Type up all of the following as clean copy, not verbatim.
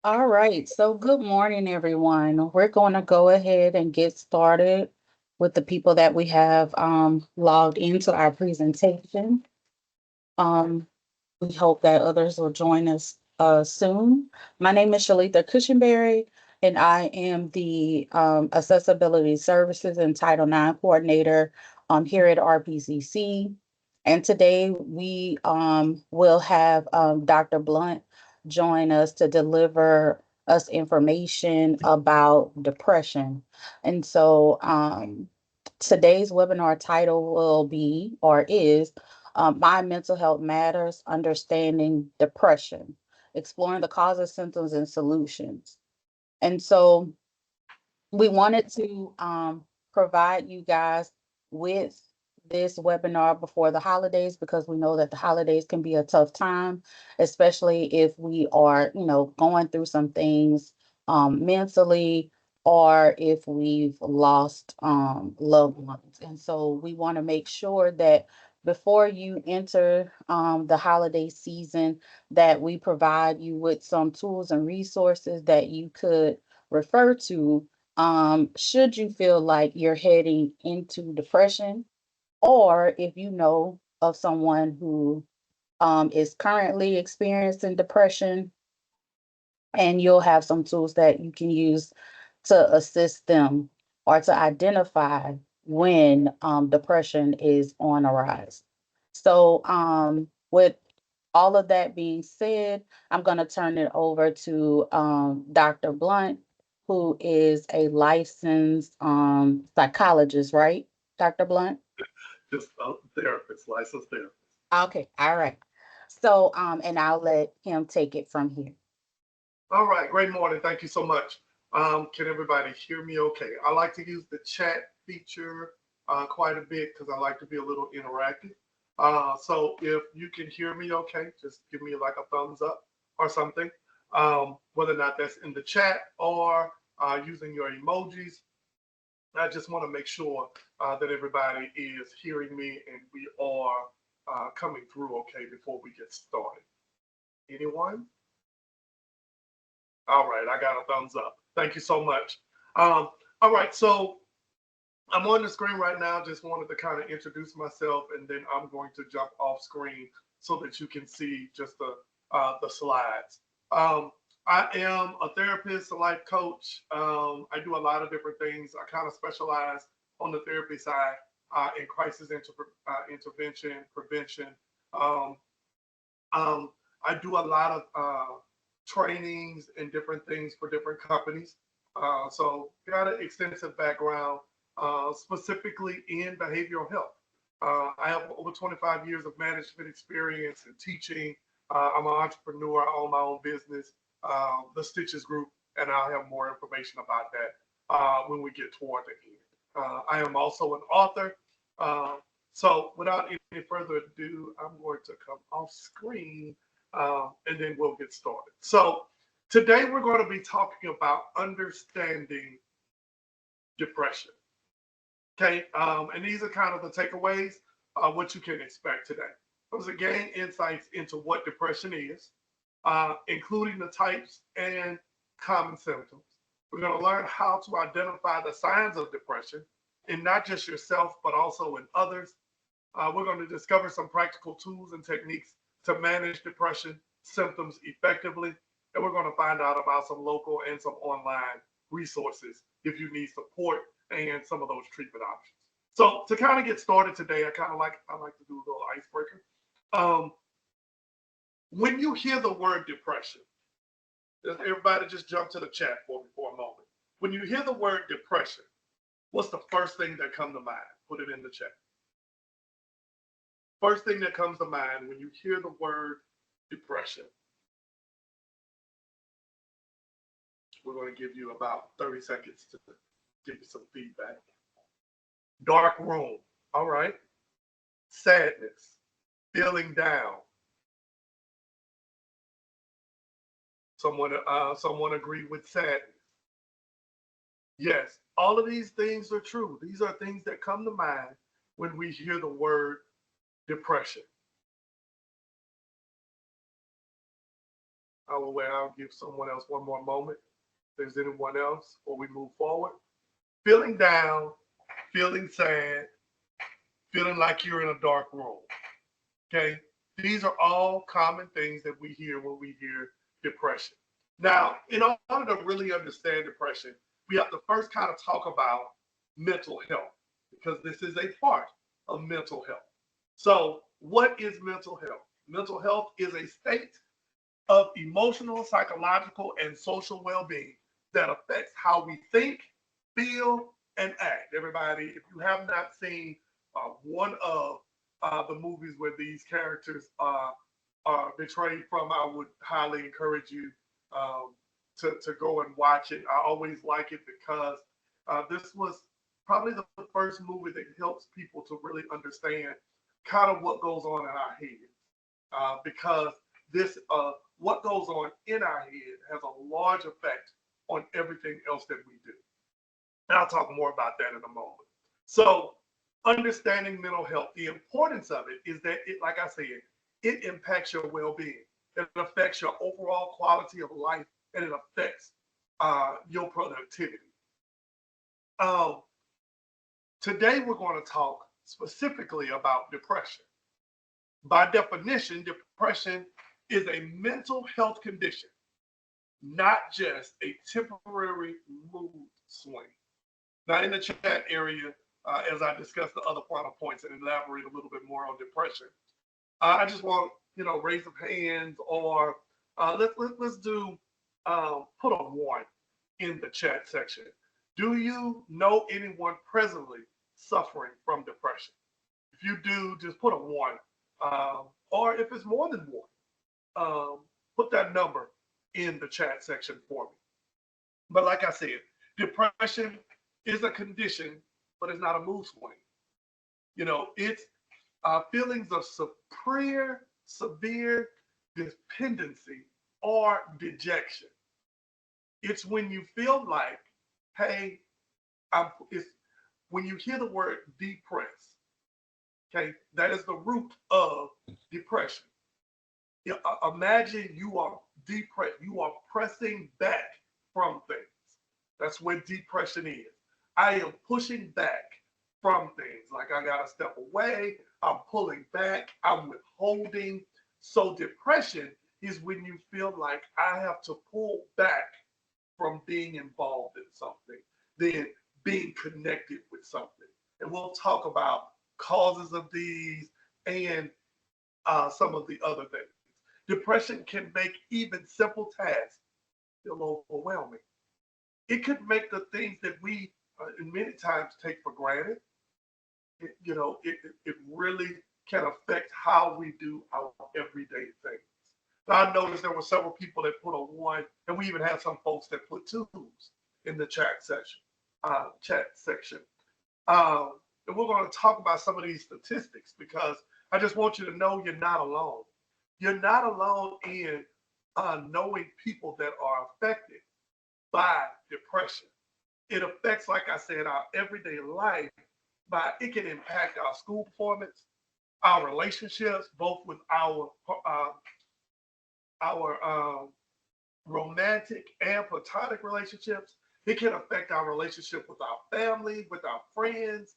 All right, so good morning, everyone. We're going to go ahead and get started with the people that we have logged into our presentation. Um, we hope that others will join us soon. My name is Shalita Cushenberry, and I am the Accessibility Services and Title IX Coordinator here at RPCC. And today we will have Dr. Blunt join us to deliver us information about depression. And so today's webinar title will be or is My Mental Health Matters, Understanding Depression, exploring the causes, symptoms, and solutions. And so we wanted to provide you guys with this webinar before the holidays because we know that the holidays can be a tough time, especially if we are, going through some things mentally or if we've lost loved ones. And so we want to make sure that before you enter the holiday season, that we provide you with some tools and resources that you could refer to should you feel like you're heading into depression, or if you know of someone who is currently experiencing depression, and you'll have some tools that you can use to assist them or to identify when depression is on a rise. So, with all of that being said, I'm going to turn it over to Dr. Blunt, who is a licensed psychologist, right, Dr. Blunt? Just a therapist, licensed therapist. Okay, all right. So, and I'll let him take it from here. All right, great morning. Thank you so much. Can everybody hear me okay? I like to use the chat feature quite a bit because I like to be a little interactive. So if you can hear me okay, just give me like a thumbs up or something. Whether or not that's in the chat or using your emojis, I just want to make sure that everybody is hearing me and we are coming through okay before we get started. Anyone? All right, I got a thumbs up. Thank you so much. All right, so I'm on the screen right now. Just wanted to kind of introduce myself, and then I'm going to jump off screen so that you can see just the slides. Um, I am a therapist, a life coach. I do a lot of different things. I kind of specialize on the therapy side in intervention, prevention. Um, um, I do a lot of trainings and different things for different companies. So got an extensive background, specifically in behavioral health. I have over 25 years of management experience and teaching. I'm an entrepreneur. I own my own business, the Stitches Group, and I'll have more information about that when we get toward the end. I am also an author. Uh, so without any further ado, I'm going to come off screen and then we'll get started. So today we're going to be talking about understanding depression. Okay, and these are kind of the takeaways, what you can expect today. Those are gain insights into what depression is, including the types and common symptoms. We're going to learn how to identify the signs of depression in not just yourself, but also in others. We're going to discover some practical tools and techniques to manage depression symptoms effectively. And we're going to find out about some local and some online resources if you need support and some of those treatment options. So to kind of get started today, I like to do a little icebreaker. Um, when you hear the word depression, everybody just jump to the chat for me for a moment. When you hear the word depression, what's the first thing that comes to mind? Put it in the chat. First thing that comes to mind when you hear the word depression. We're going to give you about 30 seconds to give you some feedback. Dark room. All right. Sadness. Feeling down. Someone agreed with sadness. Yes, all of these things are true. These are things that come to mind when we hear the word depression. I'll give someone else one more moment. If there's anyone else before we move forward. Feeling down, feeling sad, feeling like you're in a dark room. Okay? These are all common things that we hear when we hear depression. Now, in order to really understand depression, we have to first kind of talk about mental health because this is a part of mental health. So, what is mental health? Mental health is a state of emotional, psychological, and social well being that affects how we think, feel, and act. Everybody, if you have not seen one of the movies where these characters are betrayed from, I would highly encourage you um, to go and watch it. I always like it because this was probably the first movie that helps people to really understand kind of what goes on in our heads. Because this what goes on in our head has a large effect on everything else that we do. And I'll talk more about that in a moment. So, understanding mental health, the importance of it is that it, like I said, it impacts your well-being. It affects your overall quality of life, and it affects your productivity. Um, Today, we're going to talk specifically about depression. By definition, depression is a mental health condition, not just a temporary mood swing. Now, in the chat area, as I discuss the other final points and elaborate a little bit more on depression, I just want raise of hands or let's do put a one in the chat section. Do you know anyone presently suffering from depression? If you do, just put a one. Or if it's more than one, put that number in the chat section for me. But like I said, depression is a condition, but it's not a mood swing. It's feelings of severe dependency or dejection. It's when you feel like, hey, it's when you hear the word depressed. Okay, that is the root of depression. Imagine you are depressed. You are pressing back from things. That's what depression is. I am pushing back from things. Like I got to step away. I'm pulling back. I'm withholding. So depression is when you feel like I have to pull back from being involved in something, then being connected with something. And we'll talk about causes of these and some of the other things. Depression can make even simple tasks feel overwhelming. It could make the things that we many times take for granted. It really can affect how we do our everyday things. Now, I noticed there were several people that put a one, and we even had some folks that put twos in the chat section. And we're going to talk about some of these statistics because I just want you to know you're not alone. You're not alone in knowing people that are affected by depression. It affects, like I said, our everyday life. By it can impact our school performance, our relationships, both with our romantic and platonic relationships. It can affect our relationship with our family, with our friends.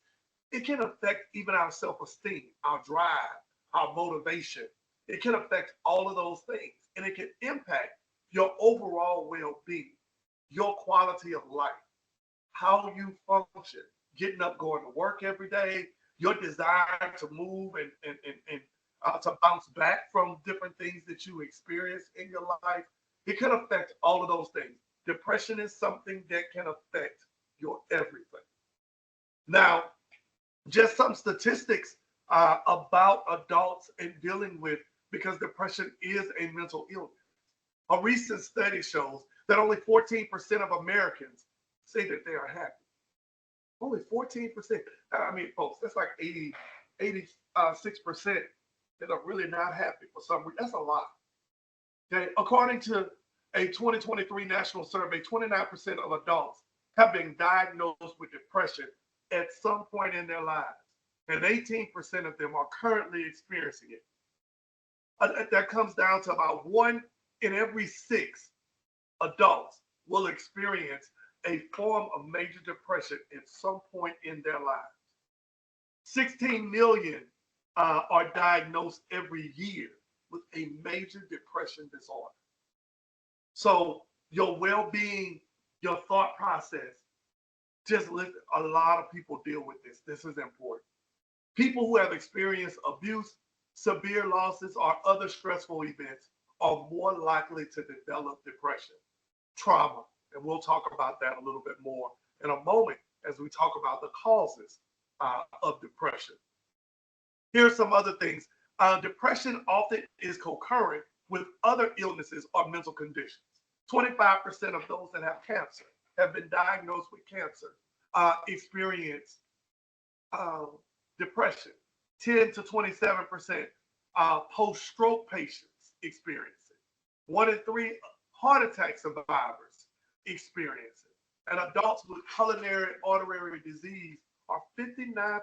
It can affect even our self-esteem, our drive, our motivation. It can affect all of those things, and it can impact your overall well-being, your quality of life, how you function, getting up, going to work every day, your desire to move and to bounce back from different things that you experience in your life. It can affect all of those things. Depression is something that can affect your everything. Now, just some statistics about adults and dealing with because depression is a mental illness. A recent study shows that only 14% of Americans say that they are happy. Only 14%. I mean, folks, that's like 86% that are really not happy for some reason. That's a lot. Okay, according to a 2023 national survey, 29% of adults have been diagnosed with depression at some point in their lives, and 18% of them are currently experiencing it. That comes down to about 1 in every 6 adults will experience a form of major depression at some point in their lives. 16 million are diagnosed every year with a major depression disorder. So your well-being, your thought process, just listen, a lot of people deal with this. This is important. People who have experienced abuse, severe losses, or other stressful events are more likely to develop depression, trauma, and we'll talk about that a little bit more in a moment as we talk about the causes of depression. Here's some other things. Depression often is concurrent with other illnesses or mental conditions. 25% of those that have cancer have been diagnosed with cancer experience uh, depression. 10 to 27% post-stroke patients experience it. 1 in 3 heart attack survivors experience it. And adults with coronary artery disease are 59%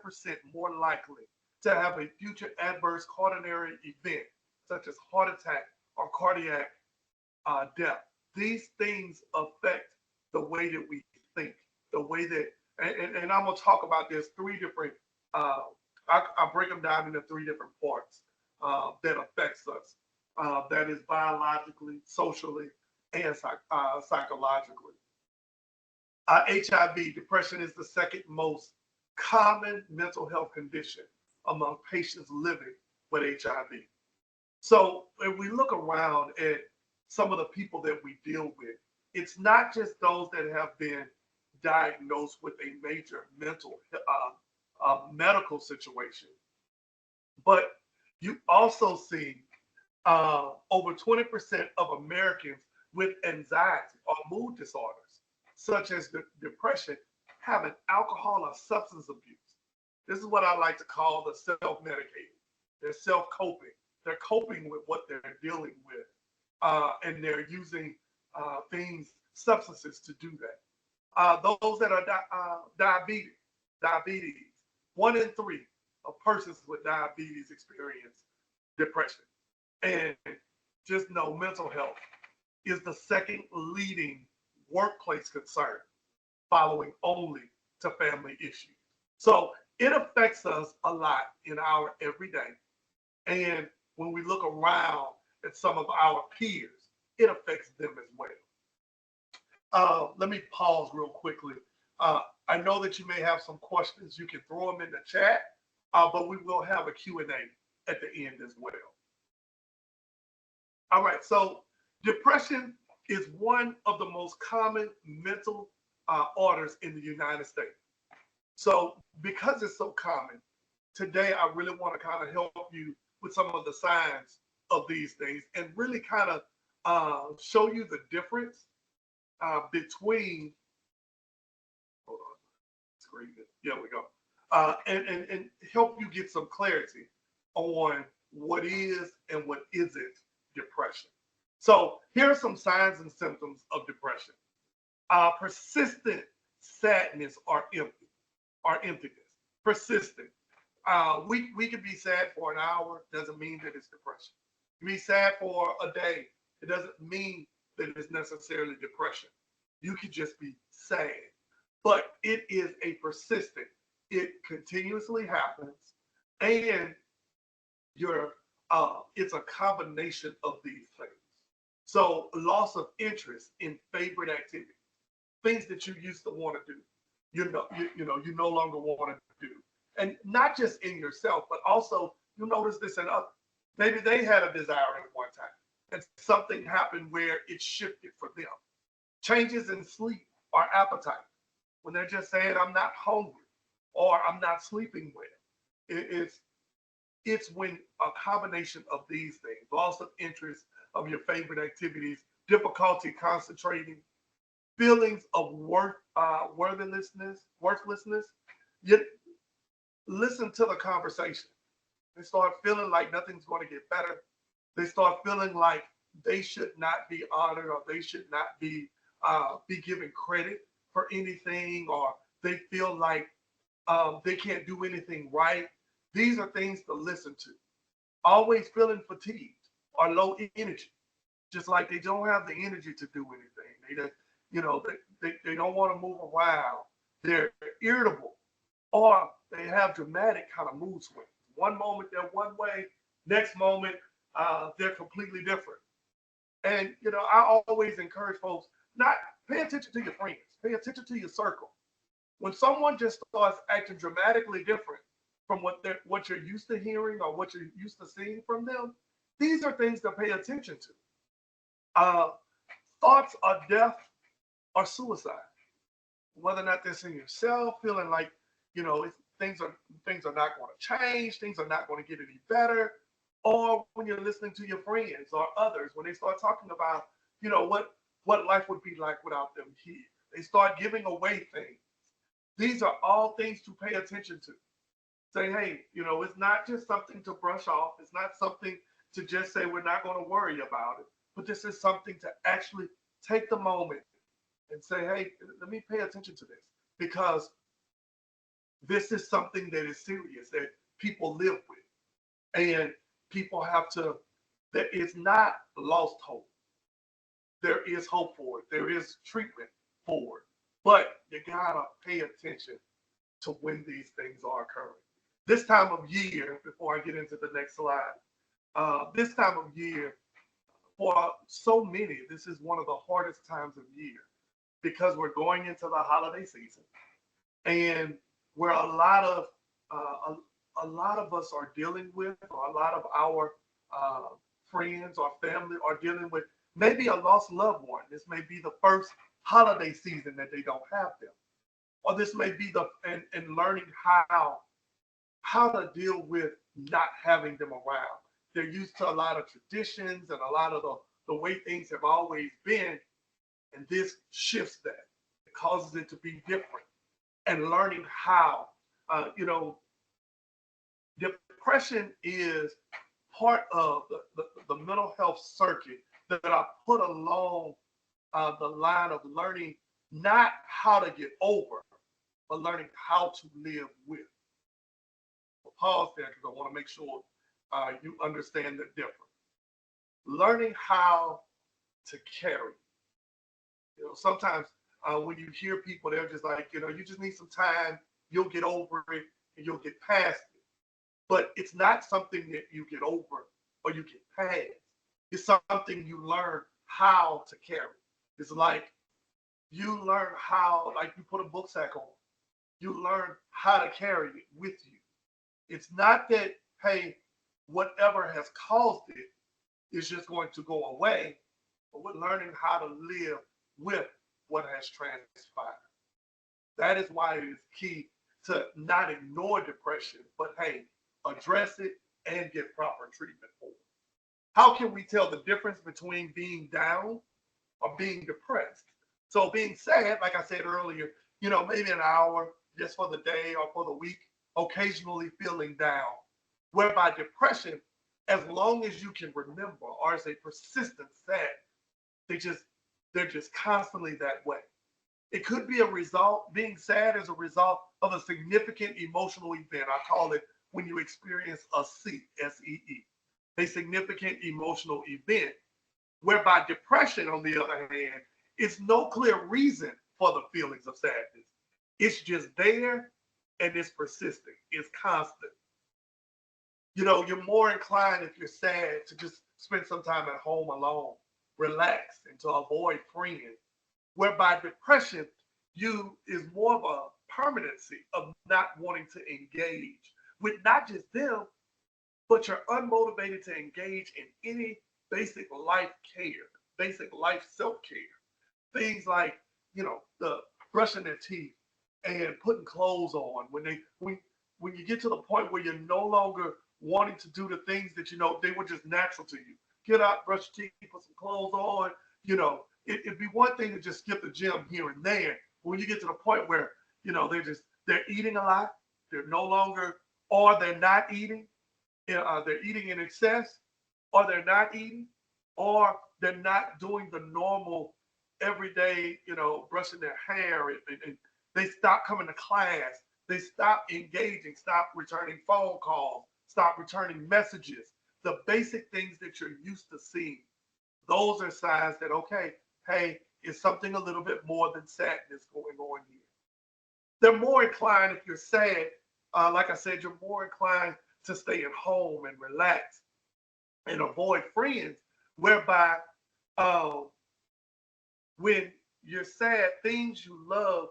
more likely to have a future adverse coronary event, such as heart attack or cardiac death. These things affect the way that we think, the way that, and I'm going to talk about this 3 different, I break them down into 3 different parts that affects us. That is biologically, socially, and psychologically. HIV, depression is the second most common mental health condition among patients living with HIV. So if we look around at some of the people that we deal with, it's not just those that have been diagnosed with a major mental medical situation, but you also see over 20% of Americans with anxiety or mood disorders, such as depression, have an alcohol or substance abuse. This is what I like to call the self-medicating. They're self-coping. They're coping with what they're dealing with, and they're using substances to do that. Those that are diabetes, 1 in 3 of persons with diabetes experience depression. And just know mental health is the second leading workplace concern, following only to family issues. So it affects us a lot in our everyday. And when we look around at some of our peers, it affects them as well. Let me pause real quickly. I know that you may have some questions. You can throw them in the chat, but we will have a Q&A at the end as well. All right, so depression is one of the most common mental orders in the United States. So because it's so common, today I really want to kind of help you with some of the signs of these things and really kind of show you the difference between, hold on, screen it. There we go. And help you get some clarity on what is and what isn't depression. So here are some signs and symptoms of depression. Persistent sadness or emptiness. Persistent. We can be sad for an hour, doesn't mean that it's depression. You can be sad for a day, it doesn't mean that it's necessarily depression. You could just be sad. But it is a persistent, it continuously happens, and it's a combination of these things. So loss of interest in favorite activities, things that you used to want to do, you no longer want to do. And not just in yourself, but also you notice this in others. Maybe they had a desire at one time and something happened where it shifted for them. Changes in sleep or appetite, when they're just saying, I'm not hungry or I'm not sleeping well. It's when a combination of these things, loss of interest of your favorite activities, difficulty concentrating, feelings of worthlessness. You listen to the conversation. They start feeling like nothing's going to get better. They start feeling like they should not be honored or they should not be given credit for anything, or they feel like they can't do anything right. These are things to listen to. Always feeling fatigued or low energy. Just like they don't have the energy to do anything. They don't want to move around. They're irritable, or they have dramatic kind of mood swings. One moment they're one way, next moment they're completely different. And I always encourage folks not pay attention to your friends, pay attention to your circle. When someone just starts acting dramatically different from what you're used to hearing or what you're used to seeing from them, these are things to pay attention to. Uh, Thoughts of death or suicide, whether or not that's in yourself, feeling like things are not going to change, things are not going to get any better, or when you're listening to your friends or others when they start talking about what life would be like without them here. They start giving away things. These are all things to pay attention to. Say, hey, it's not just something to brush off. It's not something to just say we're not going to worry about it. But this is something to actually take the moment and say, hey, let me pay attention to this, because this is something that is serious that people live with, and people have to. That it's not lost hope. There is hope for it. There is treatment for it, but you gotta pay attention to when these things are occurring. This time of year, before I get into the next slide, this time of year, for so many, this is one of the hardest times of year because we're going into the holiday season, and where a lot of us are dealing with, or a lot of our uh, friends or family are dealing with maybe a lost loved one. This may be the first holiday season that they don't have them, or this may be and learning how to deal with not having them around. They're used to a lot of traditions and a lot of the way things have always been, and this shifts that. It causes it to be different. And learning how, depression is part of the mental health circuit that I put along the line of learning not how to get over, but learning how to live with. I'll pause there because I want to make sure you understand the difference. Learning how to carry. Sometimes when you hear people, they're just like, you just need some time, you'll get over it, and you'll get past it. But it's not something that you get over or you get past. It's something you learn how to carry. It's like you learn how, like you put a book sack on, you learn how to carry it with you. It's not that, hey, whatever has caused it is just going to go away, but we're learning how to live with what has transpired. That is why it is key to not ignore depression, but hey, address it and get proper treatment for it. How can we tell the difference between being down or being depressed? So being sad, like I said earlier, maybe an hour just for the day or for the week, occasionally feeling down. Whereby depression, as long as you can remember, or as a persistent sad, they just they're just constantly that way. It could be a result, being sad as a result of a significant emotional event. I call it when you experience a C, S-E-E, a significant emotional event, whereby depression, on the other hand, is no clear reason for the feelings of sadness. It's just there and it's persistent, it's constant. You're more inclined if you're sad to just spend some time at home alone, relax, and to avoid friends. Whereby depression, you is more of a permanency of not wanting to engage with not just them, but you're unmotivated to engage in any basic life care, basic life self-care. Things like, the brushing their teeth and putting clothes on when you get to the point where you're no longer wanting to do the things that they were just natural to you. Get out, brush your teeth, put some clothes on. It'd be one thing to just skip the gym here and there. When you get to the point where they're eating a lot, they're no longer, or they're not eating, they're eating in excess, or they're not eating, or they're not doing the normal everyday, brushing their hair, and they stop coming to class, they stop engaging, stop returning phone calls, stop returning messages, the basic things that you're used to seeing. those are signs that, okay, hey, it's something a little bit more than sadness going on here. They're more inclined, if you're sad, like I said, you're more inclined to stay at home and relax and avoid friends, whereby uh, when you're sad, things you love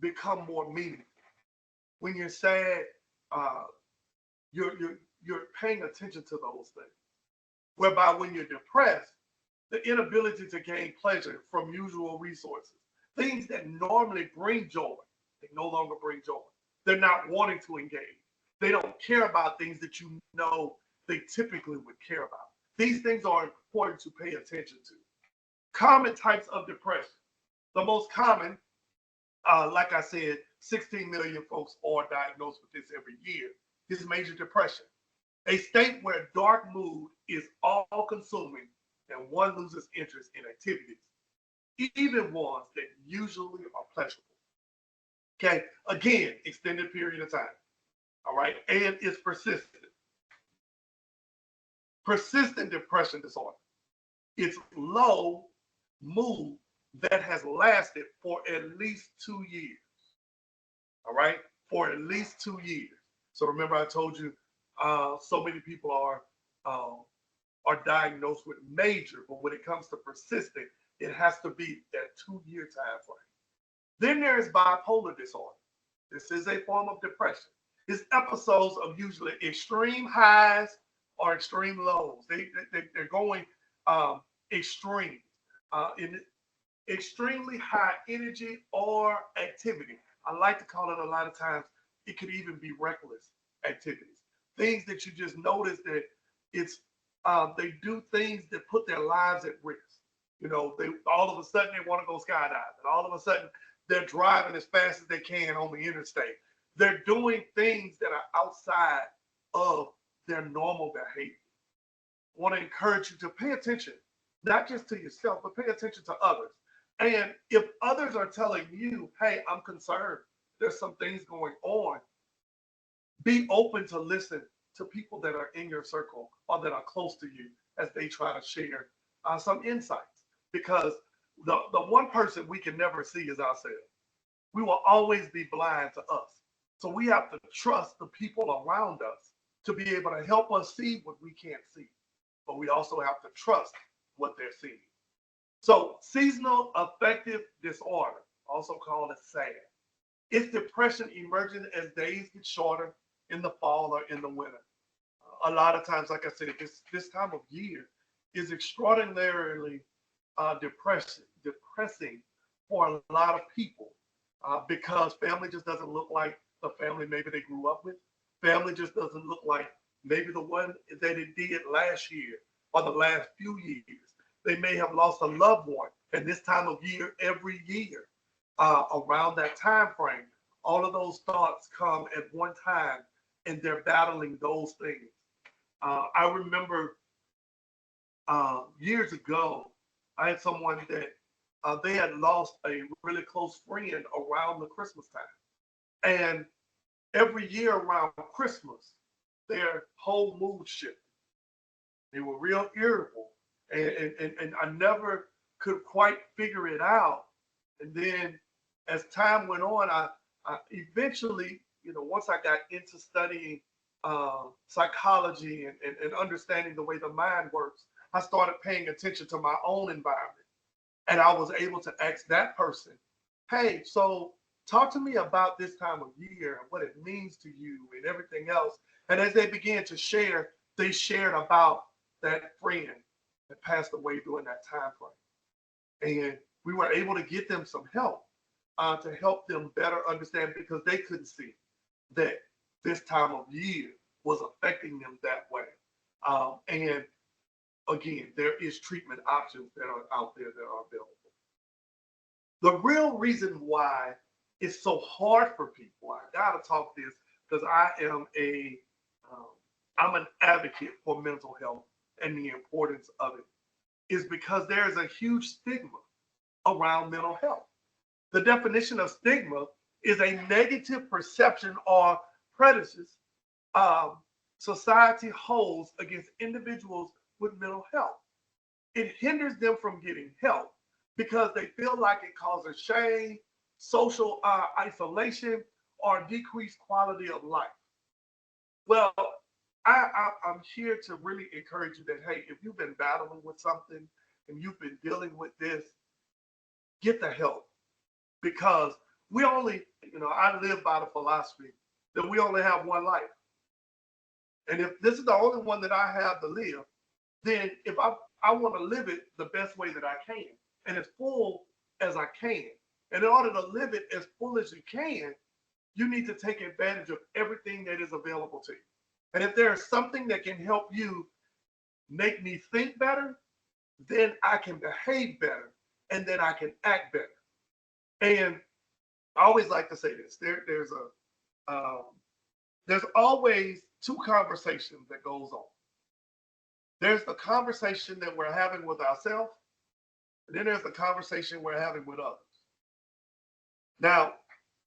become more meaningful. When you're sad, uh, you're paying attention to those things. Whereby when you're depressed, the inability to gain pleasure from usual resources, things that normally bring joy, they no longer bring joy. They're not wanting to engage. They don't care about things that you know they typically would care about. These things are important to pay attention to. Common types of depression. The most common, like I said, 16 million folks are diagnosed with this every year, is major depression, a state where dark mood is all consuming and one loses interest in activities, even ones that usually are pleasurable. Okay, again, extended period of time. All right, and it's persistent. Persistent depression disorder. It's low mood that has lasted for at least 2 years. All right, for at least 2 years. So remember, I told you so many people are diagnosed with major, but when it comes to persistent, it has to be that 2 year time frame. Then there is bipolar disorder. This is a form of depression. It's episodes of usually extreme highs or extreme lows. They're going extreme in extremely high energy or activity. I like to call it a lot of times, it could even be reckless activities. Things that you just notice that it's they do things that put their lives at risk. You know, they all of a sudden they want to go skydiving. All of a sudden they're driving as fast as they can on the interstate. They're doing things that are outside of their normal behavior. I want to encourage you to pay attention, not just to yourself, but pay attention to others. And if others are telling you, hey, I'm concerned, there's some things going on, be open to listen to people that are in your circle or that are close to you as they try to share some insights. Because the one person we can never see is ourselves. We will always be blind to us. So we have to trust the people around us to be able to help us see what we can't see. But we also have to trust what they're seeing. So seasonal affective disorder, also called as SAD, it's depression emerging as days get shorter in the fall or in the winter. A lot of times, like I said, this time of year is extraordinarily depressing for a lot of people because family just doesn't look like the family maybe they grew up with. Family just doesn't look like maybe the one that it did last year or the last few years. They may have lost a loved one, and this time of year, every year, around that time frame, all of those thoughts come at one time, and they're battling those things. I remember years ago, I had someone that they had lost a really close friend around the Christmas time. And every year around Christmas, their whole mood shifted. They were real irritable. And I never could quite figure it out. And then as time went on, I eventually, once I got into studying psychology and understanding the way the mind works, I started paying attention to my own environment. And I was able to ask that person, hey, so talk to me about this time of year and what it means to you and everything else. And as they began to share, they shared about that friend that passed away during that time frame. And we were able to get them some help to help them better understand because they couldn't see that this time of year was affecting them that way. And again, there is treatment options that are out there that are available. The real reason why it's so hard for people, I gotta talk this because I'm an advocate for mental health and the importance of it, is because there is a huge stigma around mental health. The definition of stigma is a negative perception or prejudice society holds against individuals with mental health. it hinders them from getting help because they feel like it causes shame, social isolation, or decreased quality of life. Well, I'm here to really encourage you that, hey, if you've been battling with something and you've been dealing with this, get the help because we only, I live by the philosophy that we only have one life. And if this is the only one that I have to live, then if I want to live it the best way that I can and as full as I can. And in order to live it as full as you can, you need to take advantage of everything that is available to you. And if there is something that can help you make me think better, then I can behave better and then I can act better. And I always like to say this: there's always two conversations that goes on. There's the conversation that we're having with ourselves, and then there's the conversation we're having with others. Now,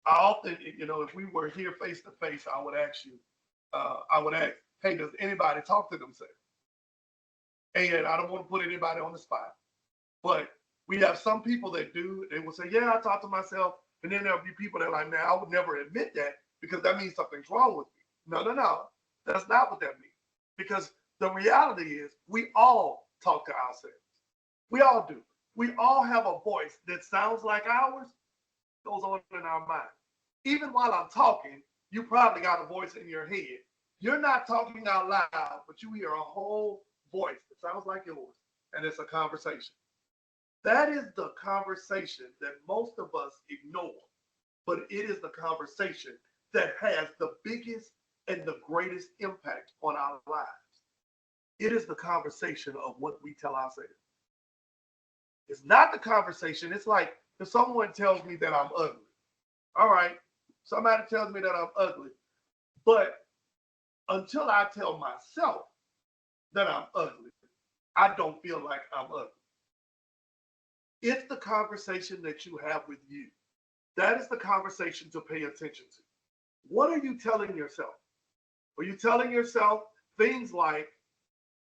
I often, if we were here face to face, I would ask you, hey, does anybody talk to themselves? And I don't want to put anybody on the spot, but we have some people that do. They will say, yeah, I talk to myself. And then there'll be people that are like, man, I would never admit that because that means something's wrong with me. No, no, no. That's not what that means. Because the reality is we all talk to ourselves. We all do. We all have a voice that sounds like ours, goes on in our mind. Even while I'm talking, you probably got a voice in your head. You're not talking out loud, but you hear a whole voice that sounds like yours, and it's a conversation. That is the conversation that most of us ignore, but it is the conversation that has the biggest and the greatest impact on our lives. It is the conversation of what we tell ourselves. It's not the conversation. It's like if someone tells me that I'm ugly. All right, somebody tells me that I'm ugly, but until I tell myself that I'm ugly, I don't feel like I'm ugly. It's the conversation that you have with you. That is the conversation to pay attention to. What are you telling yourself? Are you telling yourself things like,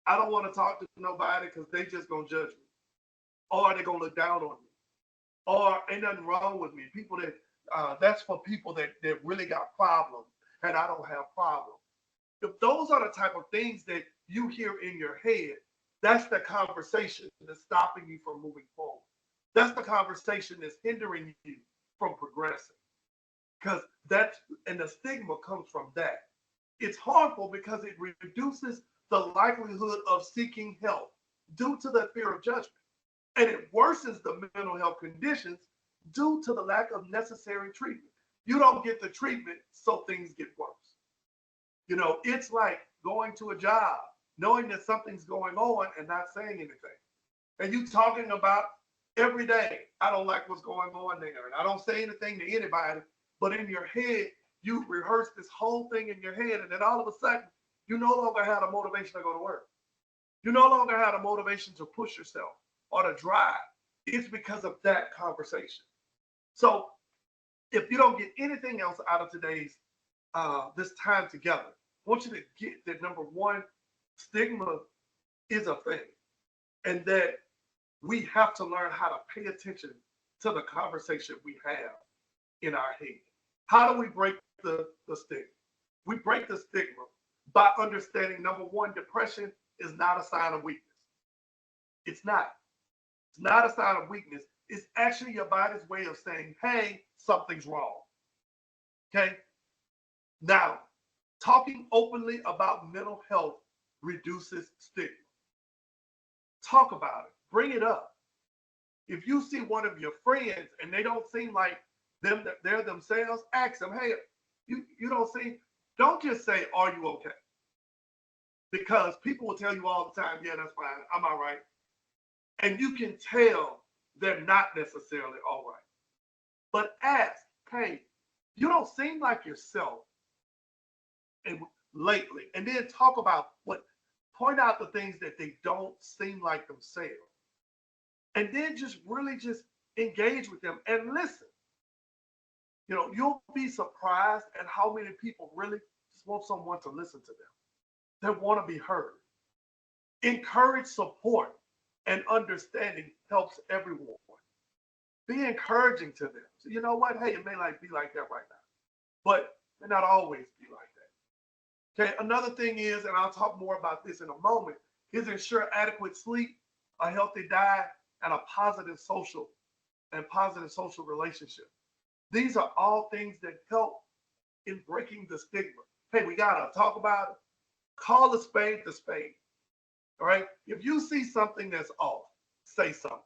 I don't want to talk to nobody because they just gonna judge me, or they're gonna look down on me, or ain't nothing wrong with me. People that that's for people that really got problems, and I don't have problems. If those are the type of things that you hear in your head, that's the conversation that's stopping you from moving forward. That's the conversation that's hindering you from progressing. Because that's, and the stigma comes from that. It's harmful because it reduces the likelihood of seeking help due to the fear of judgment. And it worsens the mental health conditions due to the lack of necessary treatment. You don't get the treatment, so things get worse. It's like going to a job, knowing that something's going on and not saying anything. And you talking about every day, I don't like what's going on there. And I don't say anything to anybody, but in your head, you rehearse this whole thing in your head. And then all of a sudden, you no longer have a motivation to go to work. You no longer have a motivation to push yourself or to drive. It's because of that conversation. So if you don't get anything else out of today's this time together, I want you to get that number one, stigma is a thing, and that we have to learn how to pay attention to the conversation we have in our head. How do we break the stigma? We break the stigma by understanding number one, depression is not a sign of weakness. It's not. It's not a sign of weakness. It's actually your body's way of saying, hey, something's wrong. Okay? Now, talking openly about mental health reduces stigma. Talk about it. Bring it up. If you see one of your friends and they don't seem like they're themselves, ask them, hey, you don't seem, don't just say, are you okay? Because people will tell you all the time, yeah, that's fine. I'm all right. And you can tell they're not necessarily all right. But ask, hey, you don't seem like yourself and lately. And then talk about point out the things that they don't seem like themselves. And then just really just engage with them and listen. You'll be surprised at how many people really just want someone to listen to them. They want to be heard. Encourage support. and understanding helps everyone. Be encouraging to them. So you know what? Hey, it may like be like that right now, but it may not always be like that. Okay. Another thing is, and I'll talk more about this in a moment, is ensure adequate sleep, a healthy diet, and a positive social relationship. These are all things that help in breaking the stigma. Hey, we gotta talk about it. Call a spade the spade. All right. If you see something that's off, say something.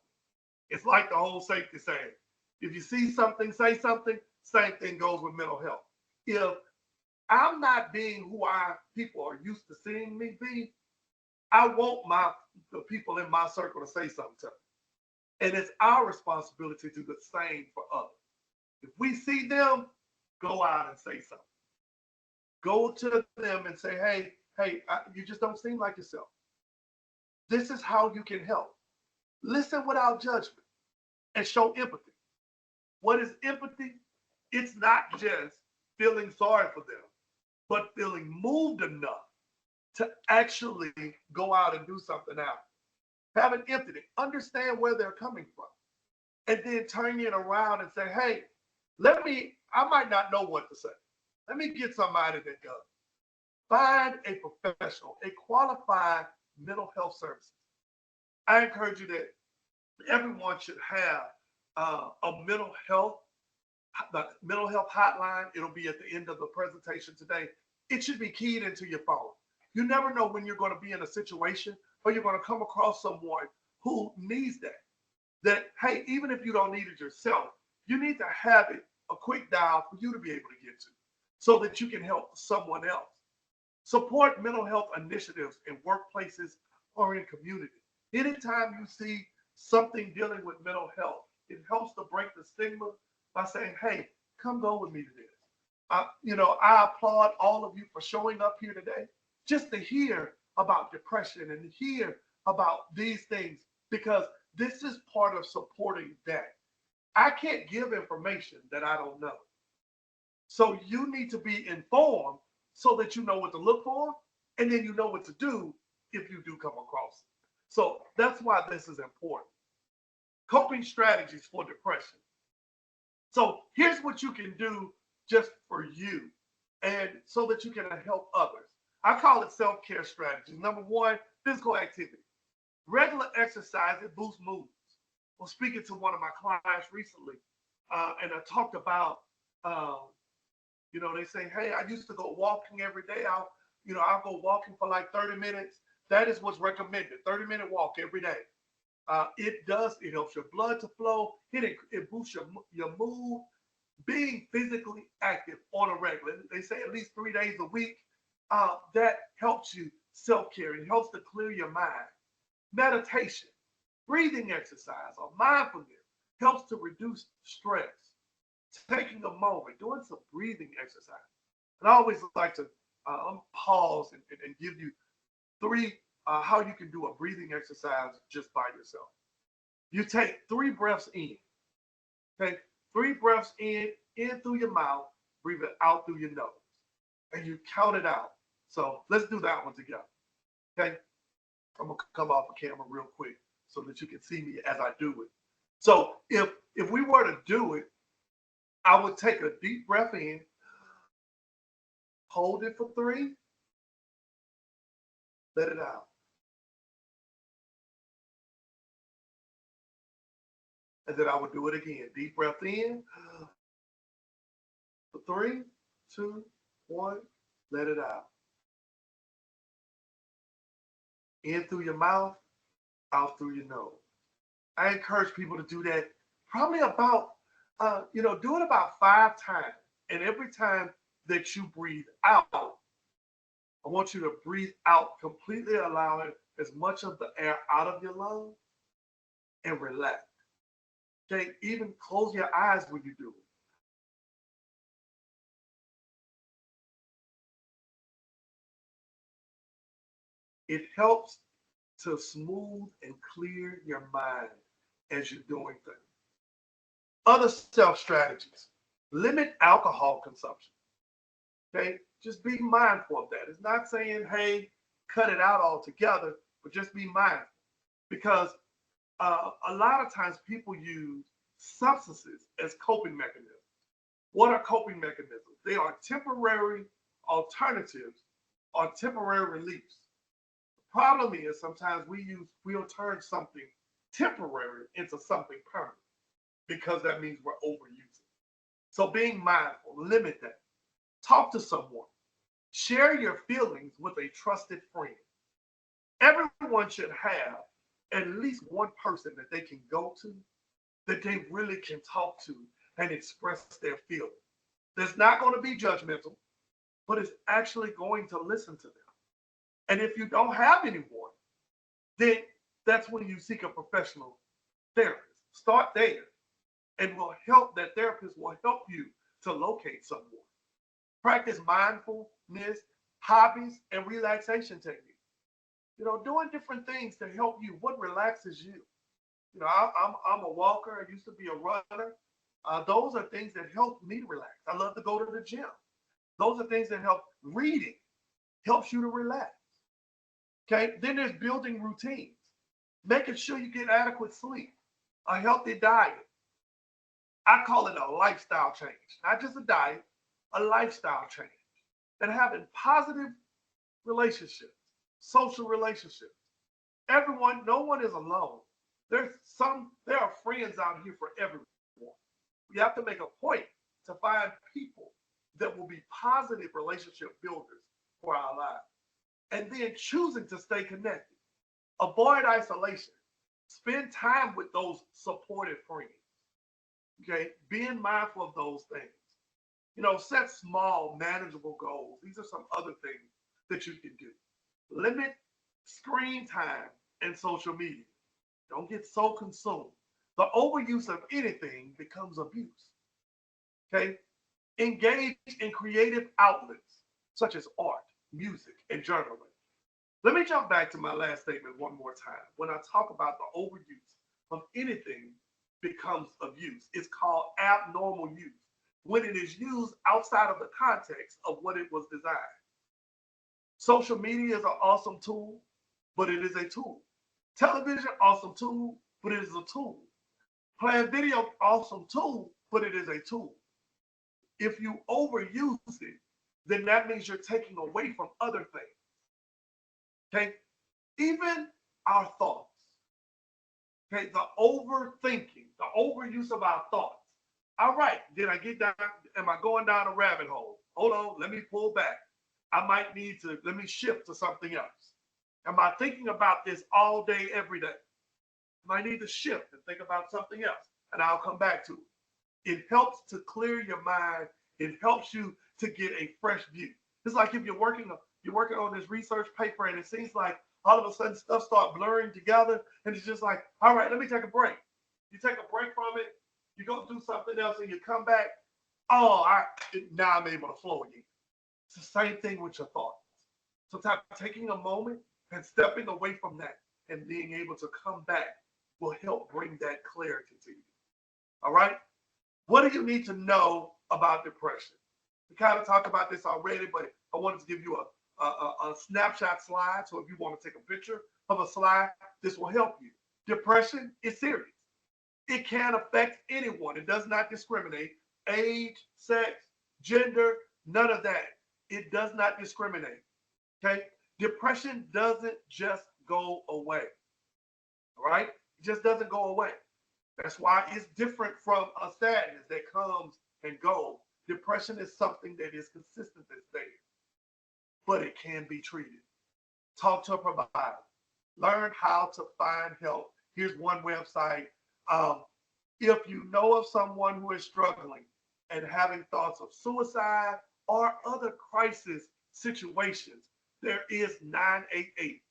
It's like the whole safety saying. If you see something, say something. Same thing goes with mental health. If I'm not being who people are used to seeing me be, I want the people in my circle to say something to me. And it's our responsibility to do the same for others. If we see them, go out and say something. Go to them and say, hey, you just don't seem like yourself. This is how you can help. Listen without judgment and show empathy. What is empathy? It's not just feeling sorry for them, but feeling moved enough to actually go out and do something out. Having empathy, understand where they're coming from, and then turn it around and say, hey, I might not know what to say. Let me get somebody that does. Find a professional, a qualified mental health services. I encourage you that everyone should have a mental health hotline. It'll be at the end of the presentation today. It should be keyed into your phone. You never know when you're going to be in a situation or you're going to come across someone who needs that. That, hey, even if you don't need it yourself, you need to have it, a quick dial for you to be able to get to so that you can help someone else. Support mental health initiatives in workplaces or in communities. Anytime you see something dealing with mental health, it helps to break the stigma by saying, hey, come go with me to this. I applaud all of you for showing up here today just to hear about depression and hear about these things, because this is part of supporting that. I can't give information that I don't know. So you need to be informed so that you know what to look for, and then you know what to do if you do come across it. So that's why this is important. Coping strategies for depression. So here's what you can do just for you and so that you can help others. I call it self-care strategies. Number one, physical activity. Regular exercise, it boosts moods. I was speaking to one of my clients recently, and I talked about, they say, hey, I used to go walking every day. I'll go walking for like 30 minutes. That is what's recommended, 30-minute walk every day. It helps your blood to flow. It boosts your mood. Being physically active on a regular, they say at least 3 days a week, that helps you self-care. It helps to clear your mind. Meditation, breathing exercise, or mindfulness helps to reduce stress. Taking a moment, doing some breathing exercise. And I always like to pause and give you three how you can do a breathing exercise just by yourself. You take 3 breaths in. Okay, 3 breaths in through your mouth, breathe it out through your nose, and you count it out. So let's do that one together. Okay, I'm gonna come off the camera real quick so that you can see me as I do it. So if we were to do it, I would take a deep breath in, hold it for 3, let it out. And then I would do it again. Deep breath in for 3, 2, 1, let it out. In through your mouth, out through your nose. I encourage people to do that probably about, do it about 5 times. And every time that you breathe out, I want you to breathe out, completely allowing as much of the air out of your lungs and relax. Okay, even close your eyes when you do it. It helps to smooth and clear your mind as you're doing things. Other self strategies: limit alcohol consumption. Okay, just be mindful of that. It's not saying, hey, cut it out altogether, but just be mindful, because A lot of times people use substances as coping mechanisms. What are coping mechanisms? They are temporary alternatives or temporary reliefs. The problem is sometimes we'll turn something temporary into something permanent because that means we're overusing. So being mindful, limit that. Talk to someone. Share your feelings with a trusted friend. Everyone should have at least one person that they can go to, that they really can talk to and express their feelings. That's not going to be judgmental, but it's actually going to listen to them. And if you don't have anyone, then that's when you seek a professional therapist. Start there and will help that therapist will help you to locate someone. Practice mindfulness, hobbies, and relaxation techniques. Doing different things to help you. What relaxes you? I'm a walker. I used to be a runner. Those are things that help me to relax. I love to go to the gym. Those are things that help. Reading helps you to relax. Okay. Then there's building routines, making sure you get adequate sleep, a healthy diet. I call it a lifestyle change, not just a diet, a lifestyle change, and having positive relationships, social relationships. Everyone, no one is alone. There are friends out here for everyone. We have to make a point to find people that will be positive relationship builders for our lives. And then choosing to stay connected. Avoid isolation. Spend time with those supportive friends. Okay, being mindful of those things. Set small, manageable goals. These are some other things that you can do. Limit screen time and social media. Don't get so consumed. The overuse of anything becomes abuse. Okay? Engage in creative outlets such as art, music, and journaling. Let me jump back to my last statement one more time. When I talk about the overuse of anything becomes abuse, it's called abnormal use when it is used outside of the context of what it was designed. Social media is an awesome tool, but it is a tool. Television, awesome tool, but it is a tool. Playing video, awesome tool, but it is a tool. If you overuse it, then that means you're taking away from other things. Okay? Even our thoughts. Okay, the overthinking, the overuse of our thoughts. All right, did I get down? Am I going down a rabbit hole? Hold on, let me pull back. I might need to, let me shift to something else. Am I thinking about this all day, every day? I might need to shift and think about something else, and I'll come back to it. It helps to clear your mind. It helps you to get a fresh view. It's like if you're working on this research paper, and it seems like all of a sudden stuff start blurring together, and it's just like, all right, let me take a break. You take a break from it, you go do something else, and you come back. Oh, now I'm able to flow again. It's the same thing with your thoughts. Sometimes taking a moment and stepping away from that and being able to come back will help bring that clarity to you. All right? What do you need to know about depression? We kind of talked about this already, but I wanted to give you a snapshot slide. So if you want to take a picture of a slide, this will help you. Depression is serious. It can affect anyone. It does not discriminate. Age, sex, gender, none of that. It does not discriminate. Okay? Depression doesn't just go away. All right? It just doesn't go away. That's why it's different from a sadness that comes and goes. Depression is something that is consistent that's there, but it can be treated. Talk to a provider. Learn how to find help. Here's one website. If you know of someone who is struggling and having thoughts of suicide or other crisis situations, there is 988.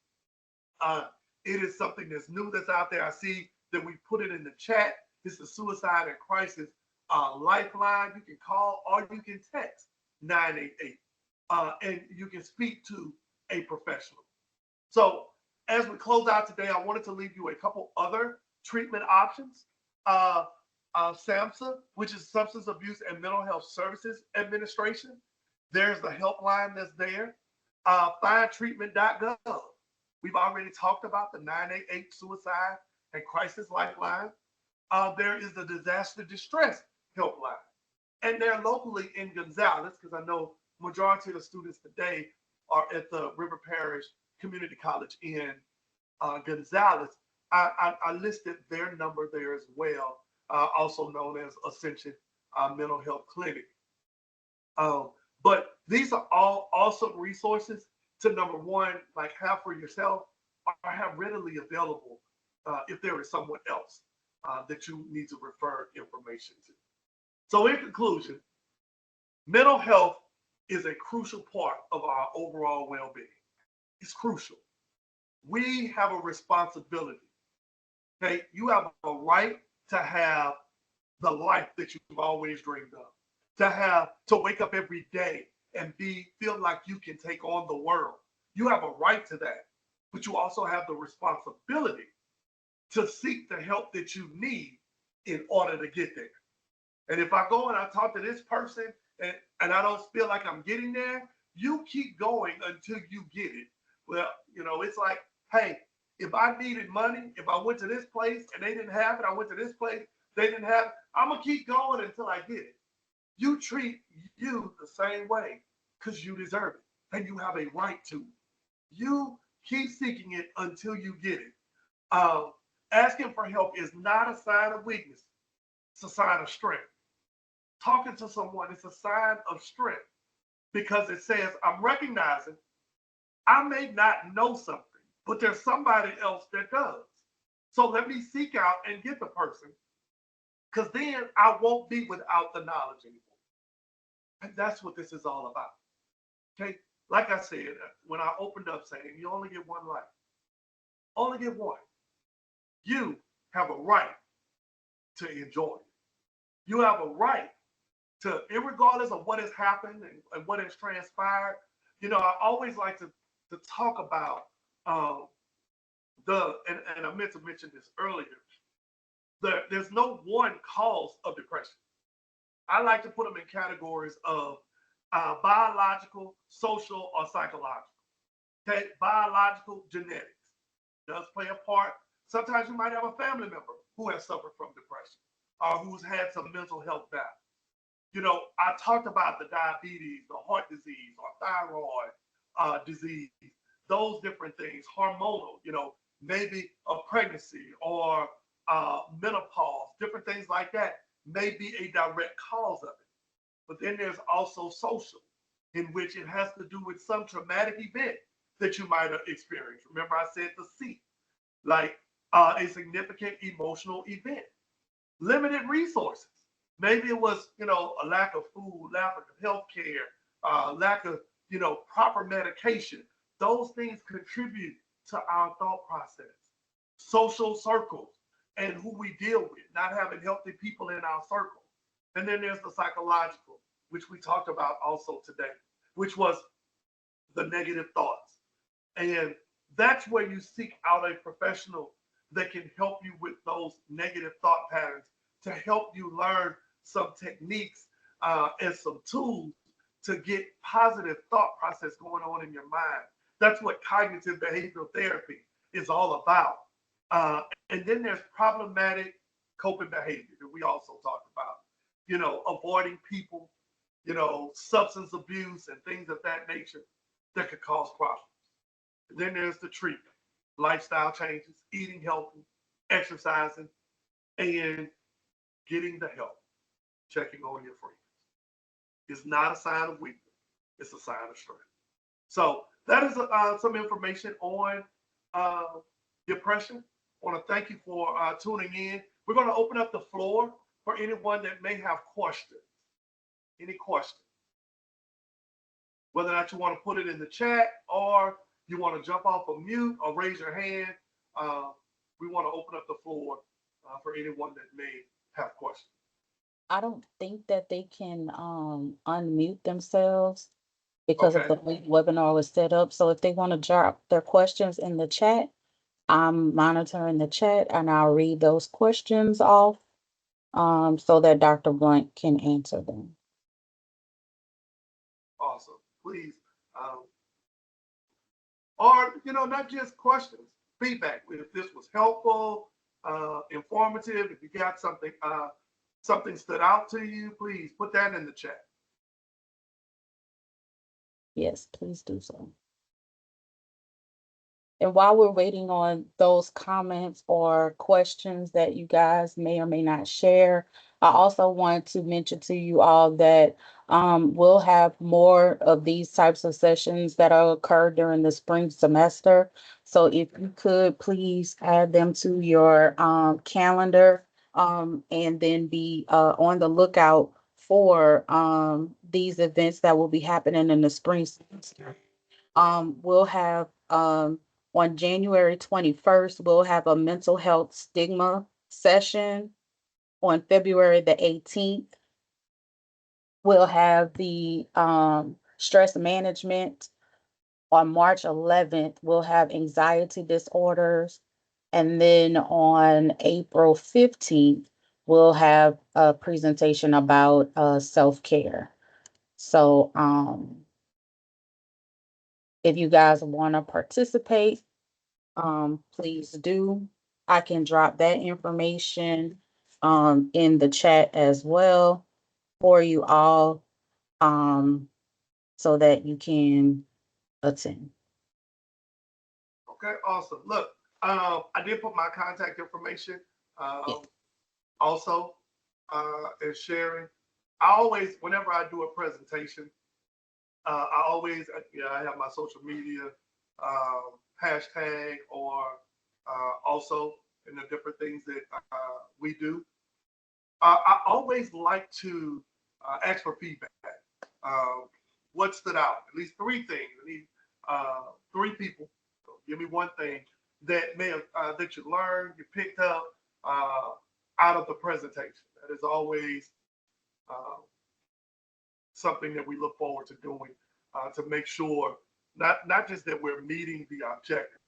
It is something that's new that's out there. I see that we put it in the chat. It's the suicide and crisis lifeline. You can call or you can text 988, and you can speak to a professional. So as we close out today, I wanted to leave you a couple other treatment options. SAMHSA, which is Substance Abuse and Mental Health Services Administration. There's the helpline that's there. Findtreatment.gov. We've already talked about the 988 suicide and crisis lifeline. There is the disaster distress helpline, and they're locally in Gonzales because I know majority of the students today are at the River Parish Community College in Gonzales. I listed their number there as well, also known as Ascension Mental Health Clinic. Um, but these are all awesome resources to number one, like have for yourself or have readily available if there is someone else that you need to refer information to. So, in conclusion, mental health is a crucial part of our overall well being. It's crucial. We have a responsibility. Okay, you have a right to have the life that you've always dreamed of, to wake up every day and feel like you can take on the world. You have a right to that, but you also have the responsibility to seek the help that you need in order to get there. And if I go and I talk to this person and I don't feel like I'm getting there, you keep going until you get it. Well, it's like, hey, if I needed money, if I went to this place and they didn't have it, I went to this place, they didn't have it, I'm going to keep going until I get it. You treat you the same way because you deserve it and you have a right to. You keep seeking it until you get it. Asking for help is not a sign of weakness, it's a sign of strength. Talking to someone is a sign of strength because it says, I'm recognizing I may not know something, but there's somebody else that does. So let me seek out and get the person because then I won't be without the knowledge anymore. And that's what this is all about. Okay. Like I said, when I opened up saying you only get one life, only get one. You have a right to enjoy it. You have a right to, regardless of what has happened and what has transpired. I always like to talk about and I meant to mention this earlier. There's no one cause of depression. I like to put them in categories of biological, social, or psychological. Okay, biological genetics does play a part. Sometimes you might have a family member who has suffered from depression or who's had some mental health battle. I talked about the diabetes, the heart disease, or thyroid disease, those different things, hormonal, maybe a pregnancy or menopause, different things like that may be a direct cause of it. But then there's also social, in which it has to do with some traumatic event that you might have experienced. Remember, I said the C, like a significant emotional event. Limited resources. Maybe it was, a lack of food, lack of health care, lack of, proper medication. Those things contribute to our thought process. Social circles and who we deal with, not having healthy people in our circle. And then there's the psychological, which we talked about also today, which was the negative thoughts. And that's where you seek out a professional that can help you with those negative thought patterns to help you learn some techniques and some tools to get positive thought process going on in your mind. That's what cognitive behavioral therapy is all about. And then there's problematic coping behavior that we also talked about. Avoiding people, substance abuse and things of that nature that could cause problems. And then there's the treatment, lifestyle changes, eating healthy, exercising, and getting the help, checking on your friends. It's not a sign of weakness. It's a sign of strength. So that is some information on uh, depression. I want to thank you for tuning in. We're going to open up the floor for anyone that may have questions. Any questions? Whether or not you want to put it in the chat or you want to jump off of mute or raise your hand, we want to open up the floor for anyone that may have questions. I don't think that they can unmute themselves because of Okay. the way the webinar was set up. So if they want to drop their questions in the chat, I'm monitoring the chat and I'll read those questions off so that Dr. Blunt can answer them. Awesome. Please. Or, not just questions, feedback. If this was helpful, informative. If you got something stood out to you, please put that in the chat. Yes, please do so. And while we're waiting on those comments or questions that you guys may or may not share, I also want to mention to you all that we'll have more of these types of sessions that will occur during the spring semester. So if you could please add them to your calendar and then be on the lookout for these events that will be happening in the spring semester. We'll have on January 21st, we'll have a mental health stigma session. On February the 18th, we'll have the stress management. On March 11th, we'll have anxiety disorders. And then on April 15th, we'll have a presentation about self-care. So if you guys want to participate, please do. I can drop that information in the chat as well for you all so that you can attend. Okay, awesome. Look, I did put my contact information Yeah. also in sharing. I always, whenever I do a presentation, I always, I have my social media hashtag or also in the different things that we do. I always like to ask for feedback. Uh, what stood out? At least three things. I need three people. So give me one thing that may have that you learned, you picked up out of the presentation. That is always something that we look forward to doing to make sure not just that we're meeting the objective,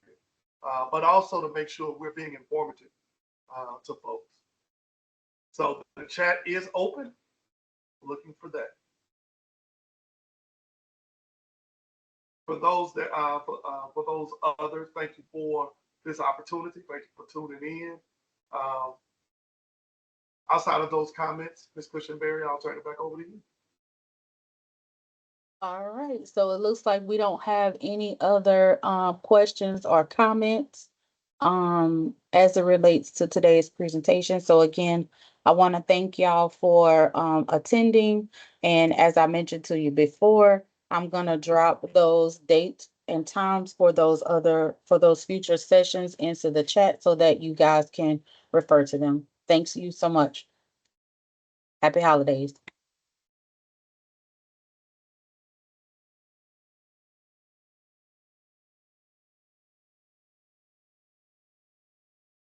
but also to make sure we're being informative to folks. So the chat is open. Looking for that. For those that for those others, thank you for this opportunity. Thank you for tuning in. Um, Outside of those comments, Ms. Cushionberry, I'll turn it back over to you. All right. So it looks like we don't have any other questions or comments as it relates to today's presentation. So again, I want to thank y'all for attending. And as I mentioned to you before, I'm going to drop those dates and times for those future sessions into the chat so that you guys can refer to them. Thanks you so much. Happy holidays.